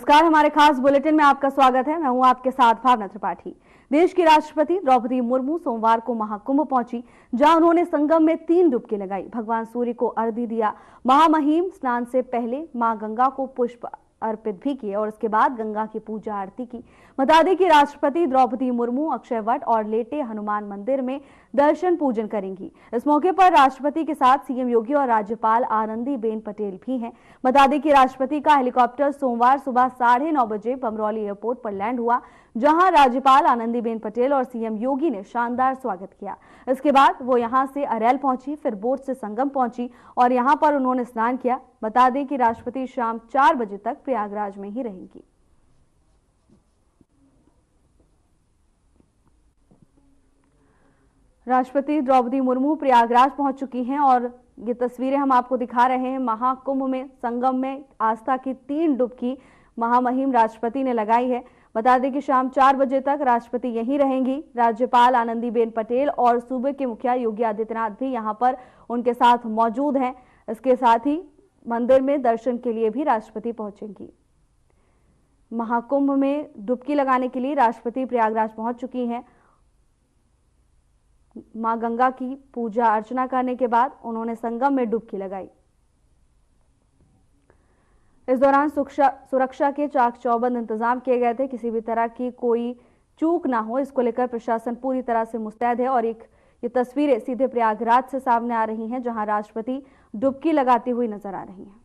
नमस्कार, हमारे खास बुलेटिन में आपका स्वागत है। मैं हूं आपके साथ भावना त्रिपाठी। देश की राष्ट्रपति द्रौपदी मुर्मू सोमवार को महाकुंभ पहुंची, जहां उन्होंने संगम में 3 डुबकी लगाई, भगवान सूर्य को अर्घ्य दिया, महामहिम स्नान से पहले मां गंगा को पुष्प अर्पित भी किए और उसके बाद गंगा की पूजा आरती की। बता दें कि राष्ट्रपति द्रौपदी मुर्मू अक्षय वट और लेटे हनुमान मंदिर में दर्शन पूजन करेंगी। इस मौके पर राष्ट्रपति के साथ सीएम योगी और राज्यपाल आनंदीबेन पटेल भी हैं। बता दें कि राष्ट्रपति का हेलीकॉप्टर सोमवार सुबह 9:30 बजे बमरौली एयरपोर्ट पर लैंड हुआ, जहां राज्यपाल आनंदीबेन पटेल और सीएम योगी ने शानदार स्वागत किया। इसके बाद वो यहां से अरैल पहुंची, फिर बोट से संगम पहुंची और यहां पर उन्होंने स्नान किया। बता दें कि राष्ट्रपति शाम 4 बजे तक प्रयागराज में ही रहेंगी। राष्ट्रपति द्रौपदी मुर्मू प्रयागराज पहुंच चुकी हैं और ये तस्वीरें हम आपको दिखा रहे हैं। महाकुंभ में संगम में आस्था की 3 डुबकी महामहिम राष्ट्रपति ने लगाई है। बता दें कि शाम 4 बजे तक राष्ट्रपति यहीं रहेंगी। राज्यपाल आनंदीबेन पटेल और सूबे के मुखिया योगी आदित्यनाथ भी यहां पर उनके साथ मौजूद हैं। इसके साथ ही मंदिर में दर्शन के लिए भी राष्ट्रपति पहुंचेंगी। महाकुंभ में डुबकी लगाने के लिए राष्ट्रपति प्रयागराज पहुंच चुकी हैं। मां गंगा की पूजा अर्चना करने के बाद उन्होंने संगम में डुबकी लगाई। इस दौरान सुरक्षा के चाक चौबंद इंतजाम किए गए थे। किसी भी तरह की कोई चूक ना हो, इसको लेकर प्रशासन पूरी तरह से मुस्तैद है। और ये तस्वीरें सीधे प्रयागराज से सामने आ रही हैं, जहां राष्ट्रपति डुबकी लगाती हुई नजर आ रही हैं।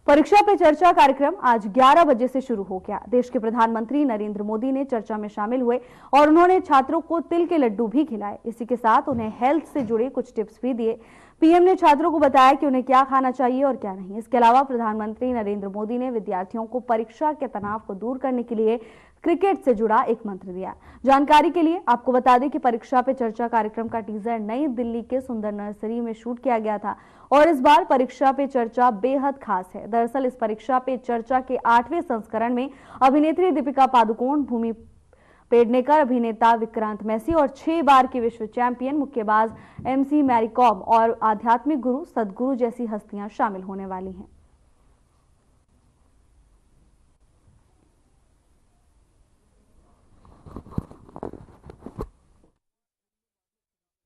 परीक्षा पे चर्चा कार्यक्रम आज 11 बजे से शुरू हो गया। देश के प्रधानमंत्री नरेंद्र मोदी ने चर्चा में शामिल हुए और उन्होंने छात्रों को तिल के लड्डू भी खिलाए। इसी के साथ उन्हें हेल्थ से जुड़े कुछ टिप्स भी दिए। पीएम ने छात्रों को बताया कि उन्हें क्या खाना चाहिए और क्या नहीं। इसके अलावा प्रधानमंत्री नरेंद्र मोदी ने विद्यार्थियों को परीक्षा के तनाव को दूर करने के लिए क्रिकेट से जुड़ा एक मंत्र दिया। जानकारी के लिए आपको बता दें कि परीक्षा पे चर्चा कार्यक्रम का टीजर नई दिल्ली के सुंदर नर्सरी में शूट किया गया था और इस बार परीक्षा पे चर्चा बेहद खास है। दरअसल इस परीक्षा पे चर्चा के 8वें संस्करण में अभिनेत्री दीपिका पादुकोण, भूमि पेडनेकर, अभिनेता विक्रांत मैसी और 6 बार की विश्व चैंपियन मुक्केबाज MC मैरी कॉम और आध्यात्मिक गुरु सदगुरु जैसी हस्तियां शामिल होने वाली हैं।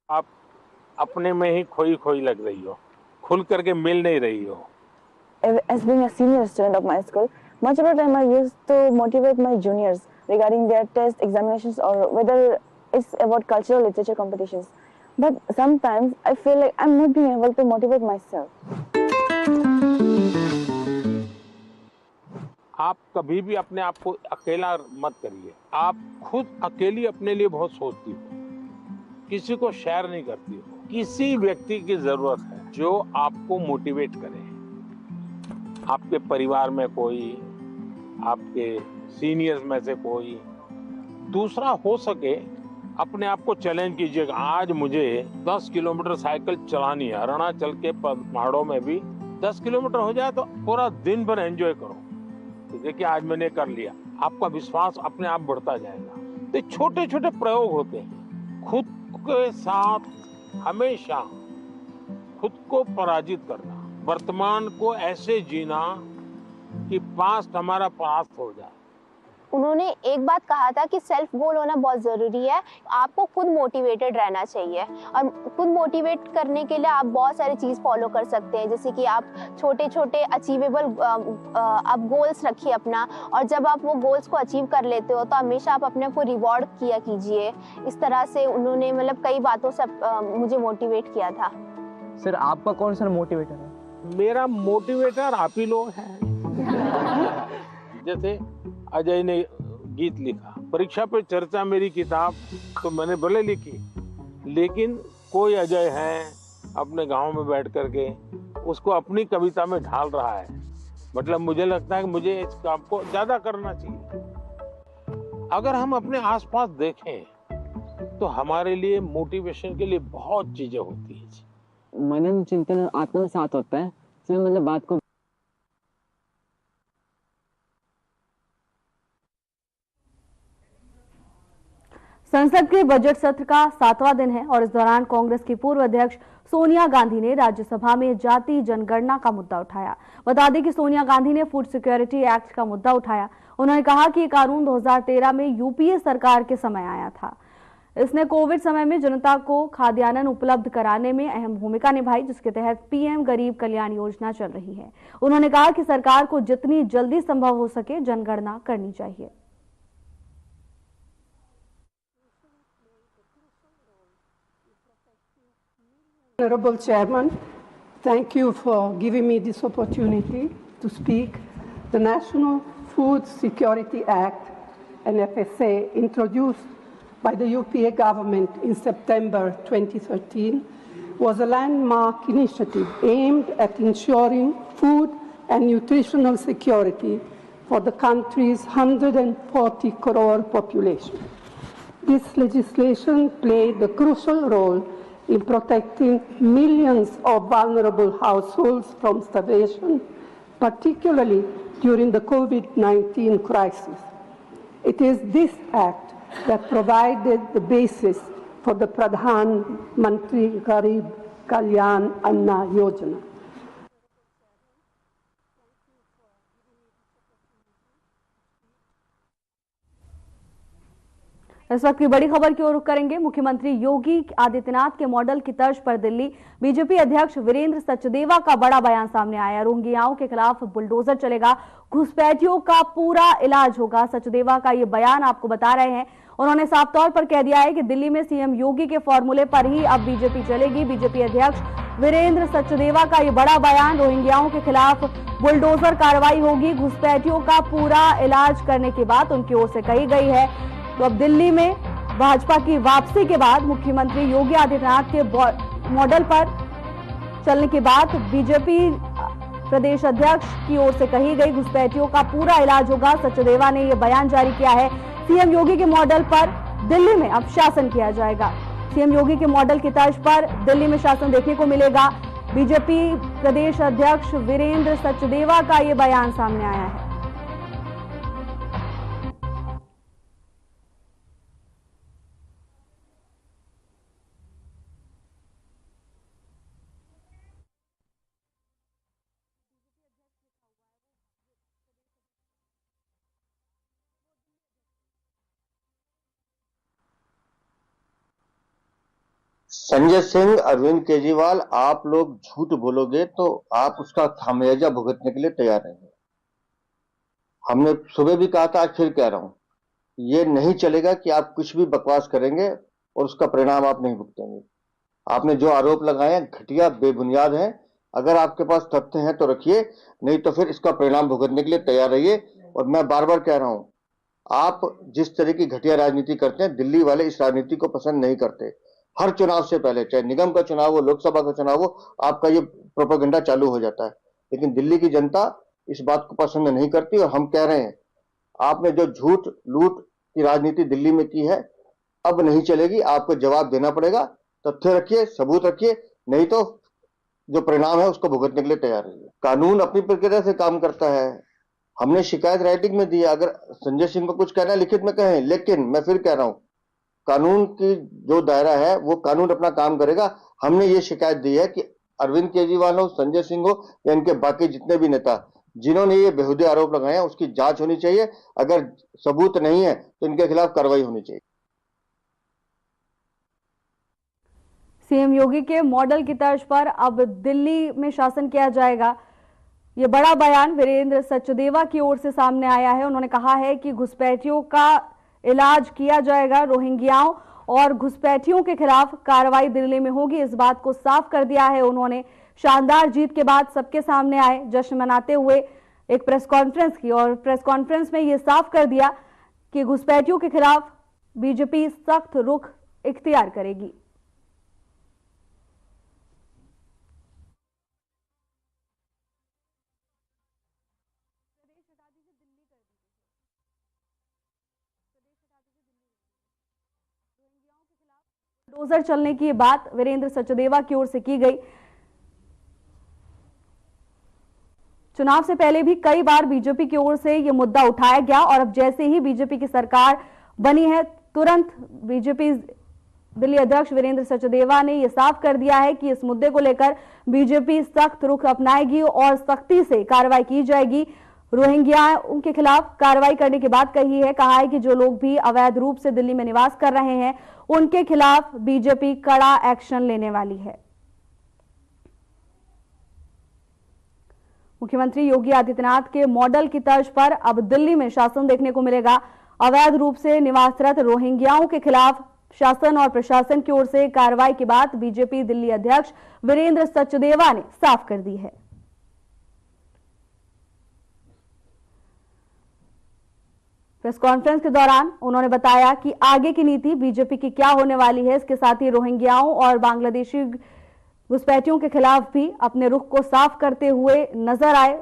आप अपने में ही खोई खोई लग रही हो, खुल करके मिल नहीं रही हो। As being a senior student of my school, much of the time I used to motivate my juniors regarding their test examinations or whether it's about cultural literature competitions. But sometimes I feel like I'm not being able to motivate myself. आप कभी भी अपने आप को अकेला मत करिए। आप खुद अकेली अपने लिए बहुत सोचती हो, किसी को शेयर नहीं करती हो। किसी व्यक्ति की जरूरत है जो आपको मोटिवेट करे। आपके परिवार में कोई, आपके सीनियर्स में से कोई दूसरा हो सके, अपने आप को चैलेंज कीजिएगा। आज मुझे 10 किलोमीटर साइकिल चलानी है, अरुणाचल के पहाड़ों में भी 10 किलोमीटर हो जाए तो पूरा दिन भर एंजॉय करो। तो देखिए आज मैंने कर लिया, आपका विश्वास अपने आप बढ़ता जाएगा। तो छोटे छोटे प्रयोग होते हैं। खुद के साथ हमेशा खुद को पराजित करना, वर्तमान को ऐसे जीना कि पास्ट हमारा पास्ट हो जाए। उन्होंने एक बात कहा था कि सेल्फ गोल होना बहुत ज़रूरी है। आपको खुद मोटिवेटेड रहना चाहिए और खुद मोटिवेट करने के लिए आप बहुत सारी चीज़ फॉलो कर सकते हैं, जैसे कि आप छोटे छोटे अचीवेबल आप गोल्स रखिए अपना, और जब आप वो गोल्स को अचीव कर लेते हो तो हमेशा आप अपने आप को रिवॉर्ड किया कीजिए। इस तरह से उन्होंने मतलब कई बातों से मुझे मोटिवेट किया था। सर आपका कौन सा मोटिवेटर है? मेरा मोटिवेटर आप ही लोग हैं। जैसे अजय ने गीत लिखा, परीक्षा पे चर्चा मेरी किताब तो मैंने भले लिखी, लेकिन कोई अजय है अपने गांव में बैठ करके उसको अपनी कविता में ढाल रहा है। मतलब मुझे लगता है कि मुझे इस काम को ज्यादा करना चाहिए। अगर हम अपने आसपास देखें तो हमारे लिए मोटिवेशन के लिए बहुत चीजें होती है। मनन चिंतन आत्मा साथ होता है, इसमें मतलब बात को संसद के बजट सत्र का 7वां दिन है और इस दौरान कांग्रेस की पूर्व अध्यक्ष सोनिया गांधी ने राज्यसभा में जाति जनगणना का मुद्दा उठाया। बता दें कि सोनिया गांधी ने फूड सिक्योरिटी एक्ट का मुद्दा उठाया। उन्होंने कहा कि ये कानून 2013 में यूपीए सरकार के समय आया था। इसने कोविड समय में जनता को खाद्यान्न उपलब्ध कराने में अहम भूमिका निभाई, जिसके तहत पीएम गरीब कल्याण योजना चल रही है। उन्होंने कहा कि सरकार को जितनी जल्दी संभव हो सके जनगणना करनी चाहिए। Honorable Chairman, thank you for giving me this opportunity to speak. The National Food Security Act, NFSA, introduced by the UPA government in September 2013, was a landmark initiative aimed at ensuring food and nutritional security for the country's 140 crore population. This legislation played a crucial role in protecting millions of vulnerable households from starvation, particularly during the COVID-19 crisis. It is this act that provided the basis for the Pradhan Mantri Garib Kalyan Anna Yojana. इस वक्त की बड़ी खबर की ओर रुख करेंगे। मुख्यमंत्री योगी आदित्यनाथ के मॉडल की तर्ज पर दिल्ली बीजेपी अध्यक्ष वीरेंद्र सचदेवा का बड़ा बयान सामने आया। रोहिंग्याओं के खिलाफ बुलडोजर चलेगा, घुसपैठियों का पूरा इलाज होगा। सचदेवा का ये बयान आपको बता रहे हैं। उन्होंने साफ तौर पर कह दिया है कि दिल्ली में सीएम योगी के फॉर्मूले पर ही अब बीजेपी चलेगी। बीजेपी अध्यक्ष वीरेंद्र सचदेवा का ये बड़ा बयान, रोहिंग्याओं के खिलाफ बुलडोजर कार्रवाई होगी, घुसपैठियों का पूरा इलाज करने की बात उनकी ओर से कही गई है। तो अब दिल्ली में भाजपा की वापसी के बाद मुख्यमंत्री योगी आदित्यनाथ के मॉडल पर चलने की बात बीजेपी प्रदेश अध्यक्ष की ओर से कही गई। घुसपैठियों का पूरा इलाज होगा। सचदेवा ने यह बयान जारी किया है। सीएम योगी के मॉडल पर दिल्ली में अब शासन किया जाएगा। सीएम योगी के मॉडल की तर्ज पर दिल्ली में शासन देखने को मिलेगा। बीजेपी प्रदेश अध्यक्ष वीरेंद्र सचदेवा का यह बयान सामने आया है। संजय सिंह, अरविंद केजरीवाल, आप लोग झूठ बोलोगे तो आप उसका खामियाजा भुगतने के लिए तैयार रहेंगे। हमने सुबह भी कहा था, आज फिर कह रहा हूं, ये नहीं चलेगा कि आप कुछ भी बकवास करेंगे और उसका परिणाम आप नहीं भुगतेंगे। आपने जो आरोप लगाए हैं घटिया, बेबुनियाद हैं। अगर आपके पास तथ्य हैं तो रखिए, नहीं तो फिर इसका परिणाम भुगतने के लिए तैयार रहिए। और मैं बार बार कह रहा हूं, आप जिस तरह की घटिया राजनीति करते हैं, दिल्ली वाले इस राजनीति को पसंद नहीं करते। हर चुनाव से पहले, चाहे निगम का चुनाव हो, लोकसभा का चुनाव हो, आपका ये प्रोपेगेंडा चालू हो जाता है। लेकिन दिल्ली की जनता इस बात को पसंद नहीं करती। और हम कह रहे हैं, आपने जो झूठ लूट की राजनीति दिल्ली में की है, अब नहीं चलेगी। आपको जवाब देना पड़ेगा। तथ्य रखिए, सबूत रखिए, नहीं तो जो परिणाम है उसको भुगतने के लिए तैयार रहिए। कानून अपनी प्रक्रिया से काम करता है। हमने शिकायत राइटिंग में दी है। अगर संजय सिंह को कुछ कहना है, लिखित में कहें। लेकिन मैं फिर कह रहा हूं, कानून की जो दायरा है वो कानून अपना काम करेगा। हमने ये शिकायत दी है कि अरविंद केजरीवाल हो, संजय सिंह हो या इनके बाकी जितने भी नेता जिन्होंने ये बेहुदे आरोप लगाए हैं, उसकी जांच होनी चाहिए। अगर सबूत नहीं है तो इनके खिलाफ कार्रवाई होनी चाहिए। सीएम योगी के मॉडल की तर्ज पर अब दिल्ली में शासन किया जाएगा। ये बड़ा बयान वीरेंद्र सचदेवा की ओर से सामने आया है। उन्होंने कहा है कि घुसपैठियों का इलाज किया जाएगा, रोहिंग्याओं और घुसपैठियों के खिलाफ कार्रवाई दिल्ली में होगी। इस बात को साफ कर दिया है उन्होंने। शानदार जीत के बाद सबके सामने आए, जश्न मनाते हुए एक प्रेस कॉन्फ्रेंस की और प्रेस कॉन्फ्रेंस में यह साफ कर दिया कि घुसपैठियों के खिलाफ बीजेपी सख्त रुख इख्तियार करेगी। बुलडोजर चलने की बात वीरेंद्र सचदेवा की ओर से की गई। चुनाव से पहले भी कई बार बीजेपी की ओर से यह मुद्दा उठाया गया और अब जैसे ही बीजेपी की सरकार बनी है, तुरंत बीजेपी दिल्ली अध्यक्ष वीरेंद्र सचदेवा ने यह साफ कर दिया है कि इस मुद्दे को लेकर बीजेपी सख्त रुख अपनाएगी और सख्ती से कार्रवाई की जाएगी। रोहिंग्याओं के खिलाफ कार्रवाई करने की बात कही है। कहा है कि जो लोग भी अवैध रूप से दिल्ली में निवास कर रहे हैं उनके खिलाफ बीजेपी कड़ा एक्शन लेने वाली है। मुख्यमंत्री योगी आदित्यनाथ के मॉडल की तर्ज पर अब दिल्ली में शासन देखने को मिलेगा। अवैध रूप से निवासरत रोहिंग्याओं के खिलाफ शासन और प्रशासन की ओर से कार्रवाई की बात बीजेपी दिल्ली अध्यक्ष वीरेंद्र सचदेवा ने साफ कर दी है। प्रेस कॉन्फ्रेंस के दौरान उन्होंने बताया कि आगे की नीति बीजेपी की क्या होने वाली है। इसके साथ ही रोहिंग्याओं और बांग्लादेशी घुसपैठियों के खिलाफ भी अपने रुख को साफ करते हुए नजर आए।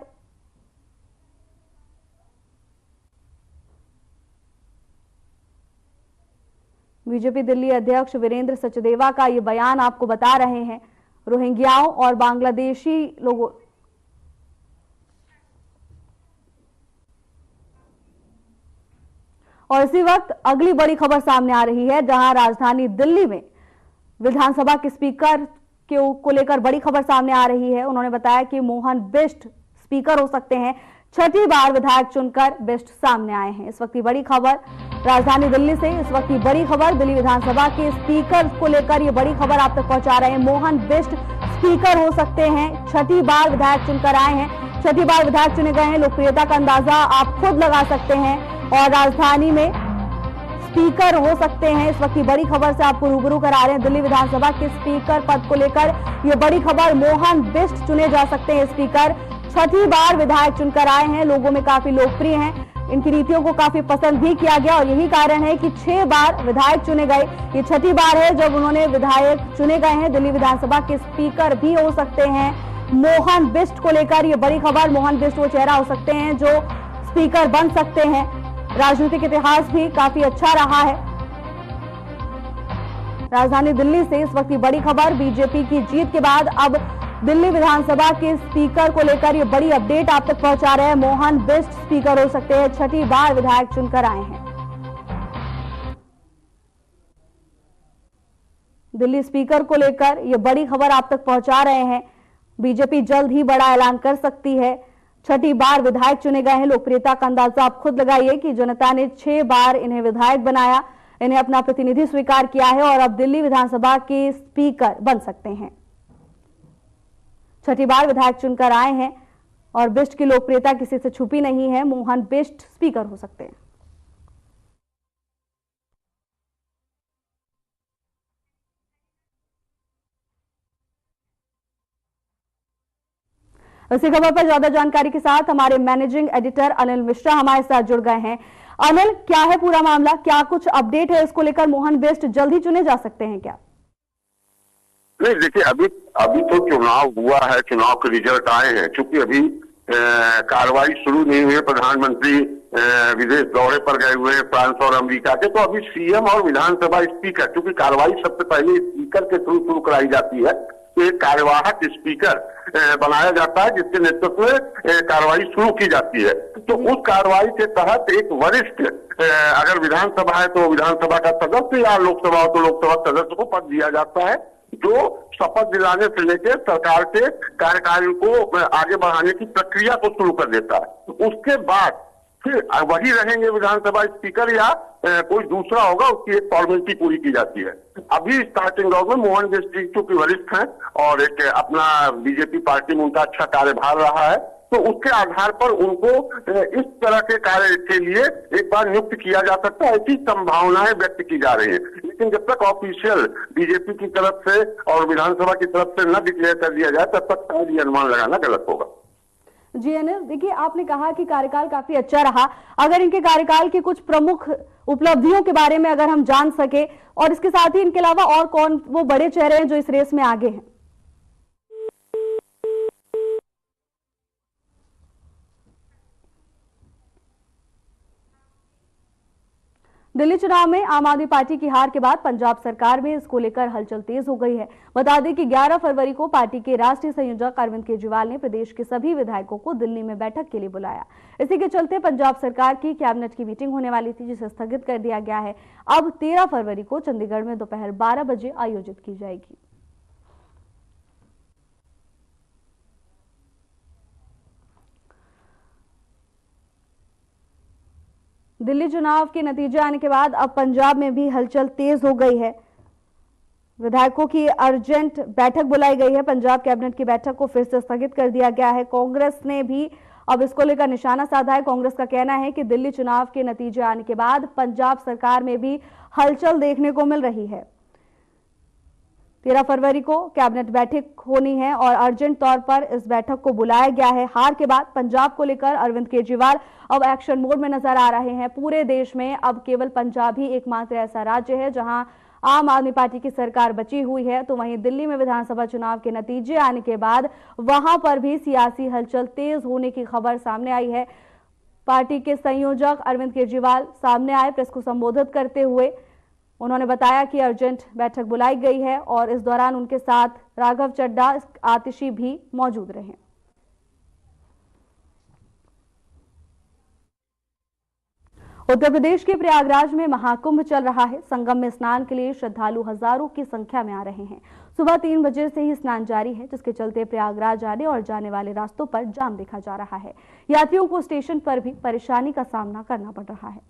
बीजेपी दिल्ली अध्यक्ष वीरेंद्र सचदेवा का ये बयान आपको बता रहे हैं। रोहिंग्याओं और बांग्लादेशी लोगों और इसी वक्त अगली बड़ी खबर सामने आ रही है, जहां राजधानी दिल्ली में विधानसभा के स्पीकर को लेकर बड़ी खबर सामने आ रही है। उन्होंने बताया कि मोहन बिष्ट स्पीकर हो सकते हैं। छठी बार विधायक चुनकर बिष्ट सामने आए हैं। इस वक्त की बड़ी खबर राजधानी दिल्ली से, इस वक्त की बड़ी खबर दिल्ली विधानसभा के स्पीकर को लेकर ये बड़ी खबर आप तक पहुंचा रहे हैं। मोहन बिष्ट स्पीकर हो सकते हैं। छठी बार विधायक चुनकर आए हैं, छठी बार विधायक चुने गए हैं। लोकप्रियता का अंदाजा आप खुद लगा सकते हैं और राजधानी में स्पीकर हो सकते हैं। इस वक्त की बड़ी खबर से आपको रूबरू करा रहे हैं। दिल्ली विधानसभा के स्पीकर पद को लेकर यह बड़ी खबर, मोहन बिष्ट चुने जा सकते हैं स्पीकर। छठी बार विधायक चुनकर आए हैं, लोगों में काफी लोकप्रिय हैं, इनकी नीतियों को काफी पसंद भी किया गया और यही कारण है कि 6 बार विधायक चुने गए। ये छठी बार है जब उन्होंने विधायक चुने गए हैं। दिल्ली विधानसभा के स्पीकर भी हो सकते हैं। मोहन बिष्ट को लेकर यह बड़ी खबर, मोहन बिष्ट वो चेहरा हो सकते हैं जो स्पीकर बन सकते हैं। राजनीतिक इतिहास भी काफी अच्छा रहा है। राजधानी दिल्ली से इस वक्त की बड़ी खबर, बीजेपी की जीत के बाद अब दिल्ली विधानसभा के स्पीकर को लेकर ये बड़ी अपडेट आप तक पहुंचा रहे हैं। मोहन बिष्ट स्पीकर हो सकते हैं, छठी बार विधायक चुनकर आए हैं। दिल्ली स्पीकर को लेकर ये बड़ी खबर आप तक पहुंचा रहे हैं। बीजेपी जल्द ही बड़ा ऐलान कर सकती है। छठी बार विधायक चुने गए हैं। लोकप्रियता का अंदाजा आप खुद लगाइए कि जनता ने 6 बार इन्हें विधायक बनाया, इन्हें अपना प्रतिनिधि स्वीकार किया है और अब दिल्ली विधानसभा के स्पीकर बन सकते हैं। छठी बार विधायक चुनकर आए हैं और बिष्ट की लोकप्रियता किसी से छुपी नहीं है। मोहन बिष्ट स्पीकर हो सकते हैं। इसी खबर पर ज्यादा जानकारी के साथ हमारे मैनेजिंग एडिटर अनिल मिश्रा हमारे साथ जुड़ गए हैं। अनिल, क्या है पूरा मामला, क्या कुछ अपडेट है इसको लेकर? मोहन बिष्ट जल्दी चुने जा सकते हैं क्या? नहीं, देखिए अभी तो चुनाव हुआ है, चुनाव के रिजल्ट आए हैं। चूंकि अभी कार्रवाई शुरू नहीं हुई है, प्रधानमंत्री विदेश दौरे पर गए हुए हैं फ्रांस और अमेरिका के, तो अभी सीएम और विधानसभा स्पीकर, क्योंकि कार्रवाई सबसे पहले स्पीकर के थ्रू शुरू कराई जाती है, तो एक कार्यवाहक स्पीकर बनाया जाता है जिसके नेतृत्व में कार्रवाई शुरू की जाती है। तो उस कार्रवाई के तहत एक वरिष्ठ, अगर विधानसभा है तो विधानसभा का सदस्य या लोकसभा हो तो लोकसभा सदस्य को पद दिया जाता है, जो शपथ दिलाने से लेकर सरकार के कार्यकाल को आगे बढ़ाने की प्रक्रिया को शुरू कर देता है। उसके बाद फिर वही रहेंगे विधानसभा स्पीकर या कोई दूसरा होगा, उसकी एक फॉर्मेलिटी पूरी की जाती है। अभी स्टार्टिंग दौर में मोहन बिष्ट चूंकि वरिष्ठ हैं और एक अपना बीजेपी पार्टी में उनका अच्छा कार्यभार रहा है, तो उसके आधार पर उनको इस तरह के कार्य के लिए एक बार नियुक्त किया जा सकता है, ऐसी संभावनाएं व्यक्त की जा रही है। लेकिन जब तक ऑफिशियल बीजेपी की तरफ से और विधानसभा की तरफ से न डिक्लेयर कर दिया जाए तब तक शायद ये अनुमान लगाना गलत होगा। जी अनिल, देखिए आपने कहा कि कार्यकाल काफी अच्छा रहा, अगर इनके कार्यकाल की कुछ प्रमुख उपलब्धियों के बारे में अगर हम जान सके, और इसके साथ ही इनके अलावा और कौन वो बड़े चेहरे हैं जो इस रेस में आगे हैं? दिल्ली चुनाव में आम आदमी पार्टी की हार के बाद पंजाब सरकार में इसको लेकर हलचल तेज हो गई है। बता दें कि 11 फरवरी को पार्टी के राष्ट्रीय संयोजक अरविंद केजरीवाल ने प्रदेश के सभी विधायकों को दिल्ली में बैठक के लिए बुलाया। इसी के चलते पंजाब सरकार की कैबिनेट की मीटिंग होने वाली थी, जिसे स्थगित कर दिया गया है। अब 13 फरवरी को चंडीगढ़ में दोपहर 12 बजे आयोजित की जाएगी। दिल्ली चुनाव के नतीजे आने के बाद अब पंजाब में भी हलचल तेज हो गई है। विधायकों की अर्जेंट बैठक बुलाई गई है। पंजाब कैबिनेट की बैठक को फिर से स्थगित कर दिया गया है। कांग्रेस ने भी अब इसको लेकर निशाना साधा है। कांग्रेस का कहना है कि दिल्ली चुनाव के नतीजे आने के बाद पंजाब सरकार में भी हलचल देखने को मिल रही है। 13 फरवरी को कैबिनेट बैठक होनी है और अर्जेंट तौर पर इस बैठक को बुलाया गया है। हार के बाद पंजाब को लेकर अरविंद केजरीवाल अब एक्शन मोड में नजर आ रहे हैं। पूरे देश में अब केवल पंजाब ही एकमात्र ऐसा राज्य है जहां आम आदमी पार्टी की सरकार बची हुई है। तो वहीं दिल्ली में विधानसभा चुनाव के नतीजे आने के बाद वहां पर भी सियासी हलचल तेज होने की खबर सामने आई है। पार्टी के संयोजक अरविंद केजरीवाल सामने आए। प्रेस को संबोधित करते हुए उन्होंने बताया कि अर्जेंट बैठक बुलाई गई है और इस दौरान उनके साथ राघव चड्ढा, आतिशी भी मौजूद रहे। उत्तर प्रदेश के प्रयागराज में महाकुंभ चल रहा है। संगम में स्नान के लिए श्रद्धालु हजारों की संख्या में आ रहे हैं। सुबह 3 बजे से ही स्नान जारी है, जिसके चलते प्रयागराज आने और जाने वाले रास्तों पर जाम देखा जा रहा है। यात्रियों को स्टेशन पर भी परेशानी का सामना करना पड़ रहा है।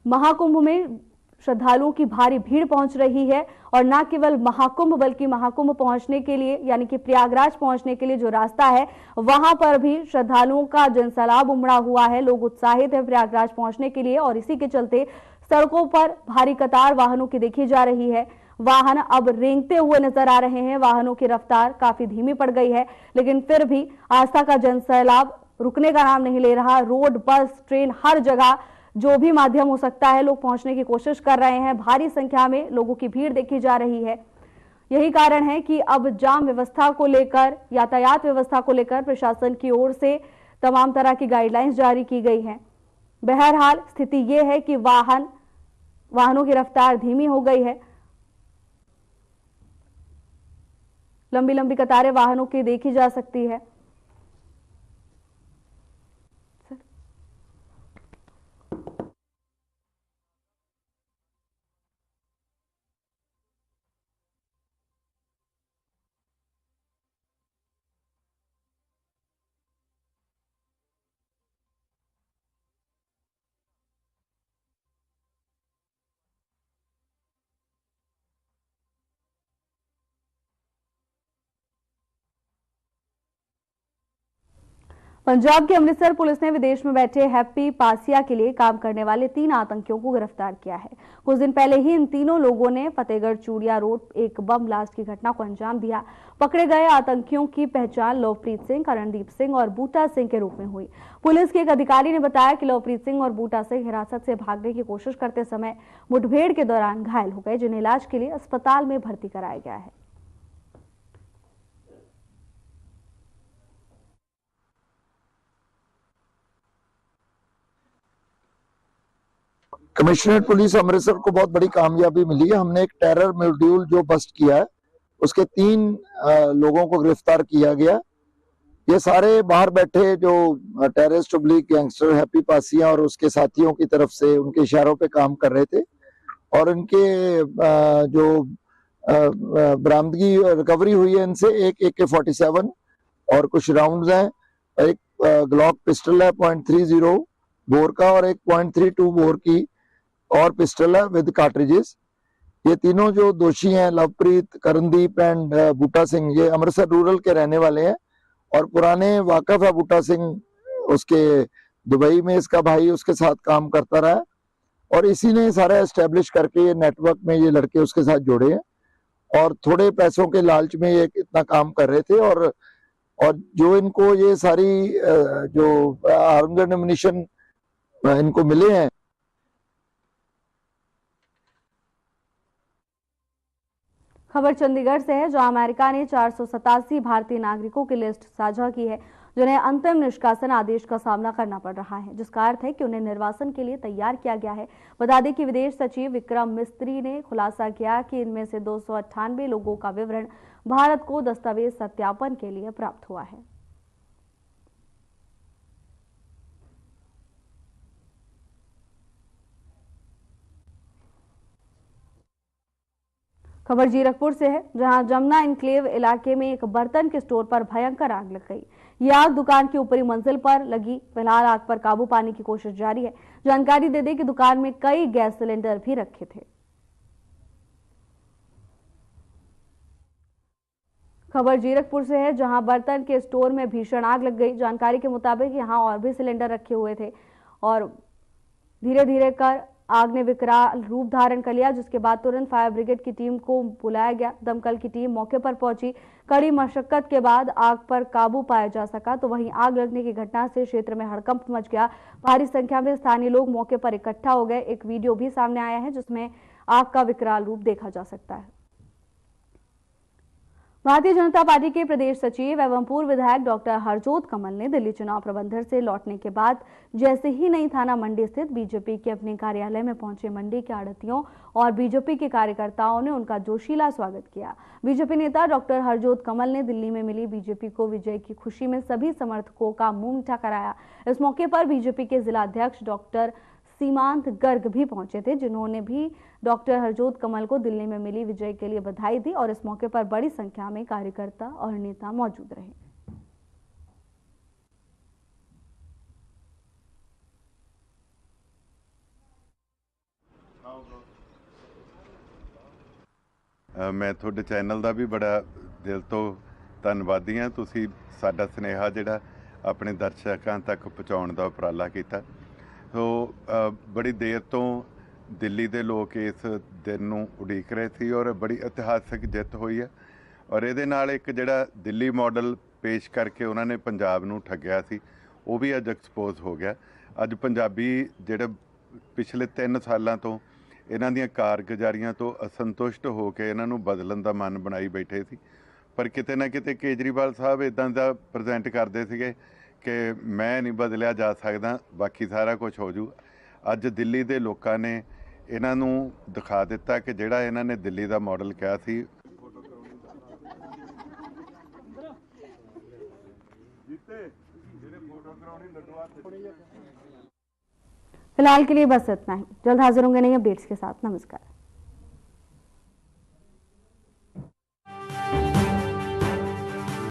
महाकुंभ में श्रद्धालुओं की भारी भीड़ पहुंच रही है और न केवल महाकुंभ बल्कि महाकुंभ पहुंचने के लिए यानी कि प्रयागराज पहुंचने के लिए जो रास्ता है वहां पर भी श्रद्धालुओं का जनसैलाब उमड़ा हुआ है। लोग उत्साहित है प्रयागराज पहुंचने के लिए और इसी के चलते सड़कों पर भारी कतार वाहनों की देखी जा रही है। वाहन अब रेंगते हुए नजर आ रहे हैं। वाहनों की रफ्तार काफी धीमी पड़ गई है, लेकिन फिर भी आस्था का जनसैलाब रुकने का नाम नहीं ले रहा। रोड, बस, ट्रेन, हर जगह जो भी माध्यम हो सकता है लोग पहुंचने की कोशिश कर रहे हैं। भारी संख्या में लोगों की भीड़ देखी जा रही है। यही कारण है कि अब जाम व्यवस्था को लेकर, यातायात व्यवस्था को लेकर प्रशासन की ओर से तमाम तरह की गाइडलाइंस जारी की गई हैं। बहरहाल स्थिति यह है कि वाहनों की रफ्तार धीमी हो गई है। लंबी लंबी कतारें वाहनों की देखी जा सकती है। पंजाब के अमृतसर पुलिस ने विदेश में बैठे हैप्पी पासिया के लिए काम करने वाले 3 आतंकियों को गिरफ्तार किया है। कुछ दिन पहले ही इन तीनों लोगों ने फतेहगढ़ चूड़िया रोड एक बम ब्लास्ट की घटना को अंजाम दिया। पकड़े गए आतंकियों की पहचान लवप्रीत सिंह, करणदीप सिंह और बूटा सिंह के रूप में हुई। पुलिस के एक अधिकारी ने बताया कि लवप्रीत सिंह और बूटा सिंह हिरासत से भागने की कोशिश करते समय मुठभेड़ के दौरान घायल हो गए, जिन्हें इलाज के लिए अस्पताल में भर्ती कराया गया है। कमिश्नरेट पुलिस अमृतसर को बहुत बड़ी कामयाबी मिली है। हमने एक टेरर मॉड्यूल जो बस्ट किया है उसके 3 लोगों को गिरफ्तार किया गया। ये सारे बाहर बैठे जो terrorist oblique gangster happy Passia और उसके साथियों की तरफ से उनके इशारों पे काम कर रहे थे और इनके जो बरामदगी रिकवरी हुई है इनसे एक AK-47 और कुछ राउंड्स हैं, एक ग्लॉक पिस्टल है .30 बोर का और एक .32 बोर की और पिस्टल है विद कार्ट्रिजेस। ये तीनों जो दोषी हैं लवप्रीत, करणदीप एंड बूटा सिंह, ये अमृतसर रूरल के रहने वाले हैं और पुराने वाकफ है बूटा सिंह, उसके दुबई में इसका भाई उसके साथ काम करता रहा और इसी ने सारा एस्टेब्लिश करके ये नेटवर्क में ये लड़के उसके साथ जुड़े हैं और थोड़े पैसों के लालच में ये इतना काम कर रहे थे और जो इनको ये सारी जो आर्म्स एंड एम्युनिशन इनको मिले हैं। खबर चंडीगढ़ से है, जहां अमेरिका ने 487 भारतीय नागरिकों की लिस्ट साझा की है। जिन्हें अंतिम निष्कासन आदेश का सामना करना पड़ रहा है, जिसका अर्थ है कि उन्हें निर्वासन के लिए तैयार किया गया है। बता दें कि विदेश सचिव विक्रम मिस्त्री ने खुलासा किया कि इनमें से 298 लोगों का विवरण भारत को दस्तावेज सत्यापन के लिए प्राप्त हुआ है। खबर जीरकपुर से है, जहां जमुना इनक्लेव इलाके में एक बर्तन के स्टोर पर भयंकर आग लग गई। यह आग दुकान की ऊपरी मंजिल पर लगी। फिलहाल आग पर काबू पाने की कोशिश जारी है। जानकारी दे दें कि दुकान में कई गैस सिलेंडर भी रखे थे। खबर जीरकपुर से है, जहां बर्तन के स्टोर में भीषण आग लग गई। जानकारी के मुताबिक यहां और भी सिलेंडर रखे हुए थे और धीरे धीरे कर आग ने विकराल रूप धारण कर लिया, जिसके बाद तुरंत फायर ब्रिगेड की टीम को बुलाया गया। दमकल की टीम मौके पर पहुंची। कड़ी मशक्कत के बाद आग पर काबू पाया जा सका। तो वहीं आग लगने की घटना से क्षेत्र में हड़कंप मच गया। भारी संख्या में स्थानीय लोग मौके पर इकट्ठा हो गए। एक वीडियो भी सामने आया है, जिसमें आग का विकराल रूप देखा जा सकता है। भारतीय जनता पार्टी के प्रदेश सचिव एवं पूर्व विधायक डॉक्टर हरजोत कमल ने दिल्ली चुनाव प्रबंधन से लौटने के बाद जैसे ही नई थाना मंडी स्थित बीजेपी के अपने कार्यालय में पहुंचे, मंडी के आड़तियों और बीजेपी के कार्यकर्ताओं ने उनका जोशीला स्वागत किया। बीजेपी नेता डॉक्टर हरजोत कमल ने दिल्ली में मिली बीजेपी को विजय की खुशी में सभी समर्थकों का मुंह मीठा कराया। इस मौके पर बीजेपी के जिला अध्यक्ष डॉक्टर सीमांत गर्ग भी पहुंचे थे, जिन्होंने भी डॉक्टर हरजोत कमल को दिल्ली में मिली विजय के लिए बधाई दी और इस मौके पर बड़ी संख्या में कार्यकर्ता और नेता मौजूद रहे। मैं ਤੁਹਾਡੇ ਚੈਨਲ ਦਾ ਵੀ ਬੜਾ ਦਿਲ ਤੋਂ ਧੰਨਵਾਦੀ ਹਾਂ। ਤੁਸੀਂ ਸਾਡਾ ਸੁਨੇਹਾ ਜਿਹੜਾ ਆਪਣੇ ਦਰਸ਼ਕਾਂ ਤੱਕ ਪਹੁੰਚਾਉਣ ਦਾ ਉਪਰਾਲਾ ਕੀਤਾ। ਸੋ ਬੜੀ ਦੇਰ ਤੋਂ ਦਿੱਲੀ ਦੇ ਲੋਕ ਇਸ ਦਿਨ ਨੂੰ ਉਡੀਕ ਰਹੇ ਸੀ ਔਰ ਬੜੀ ਇਤਿਹਾਸਕ ਜਿੱਤ ਹੋਈ ਹੈ ਔਰ ਇਹਦੇ ਨਾਲ ਇੱਕ ਜਿਹੜਾ ਦਿੱਲੀ ਮਾਡਲ ਪੇਸ਼ ਕਰਕੇ ਉਹਨਾਂ ਨੇ ਪੰਜਾਬ ਨੂੰ ਠੱਗਿਆ ਸੀ, ਉਹ ਵੀ ਅੱਜ ਐਕਸਪੋਜ਼ ਹੋ ਗਿਆ। ਅੱਜ ਪੰਜਾਬੀ ਜਿਹੜੇ ਪਿਛਲੇ 3 ਸਾਲਾਂ ਤੋਂ ਇਹਨਾਂ ਦੀਆਂ ਕਾਰਗੁਜ਼ਾਰੀਆਂ ਤੋਂ ਅਸੰਤੁਸ਼ਟ ਹੋ ਕੇ ਇਹਨਾਂ ਨੂੰ ਬਦਲਣ ਦਾ ਮਨ ਬਣਾਈ ਬੈਠੇ ਸੀ, ਪਰ ਕਿਤੇ ਨਾ ਕਿਤੇ ਕੇਜਰੀਵਾਲ ਸਾਹਿਬ ਇੱਦਾਂ ਦਾ ਪ੍ਰੈਜ਼ੈਂਟ ਕਰਦੇ ਸੀਗੇ ਕਿ ਮੈਂ ਨਹੀਂ ਬਦਲਿਆ ਜਾ ਸਕਦਾ, ਬਾਕੀ ਸਾਰਾ ਕੁਝ ਹੋ ਜੂ। ਅੱਜ ਦਿੱਲੀ ਦੇ ਲੋਕਾਂ ਨੇ ਇਹਨਾਂ ਨੂੰ ਦਿਖਾ ਦਿੱਤਾ ਕਿ ਜਿਹੜਾ ਇਹਨਾਂ ਨੇ ਦਿੱਲੀ ਦਾ ਮਾਡਲ ਕਿਹਾ ਸੀ। फिलहाल के लिए बस इतना ही। जल्द हाजिर होंगे नई अपडेट्स के साथ। नमस्कार।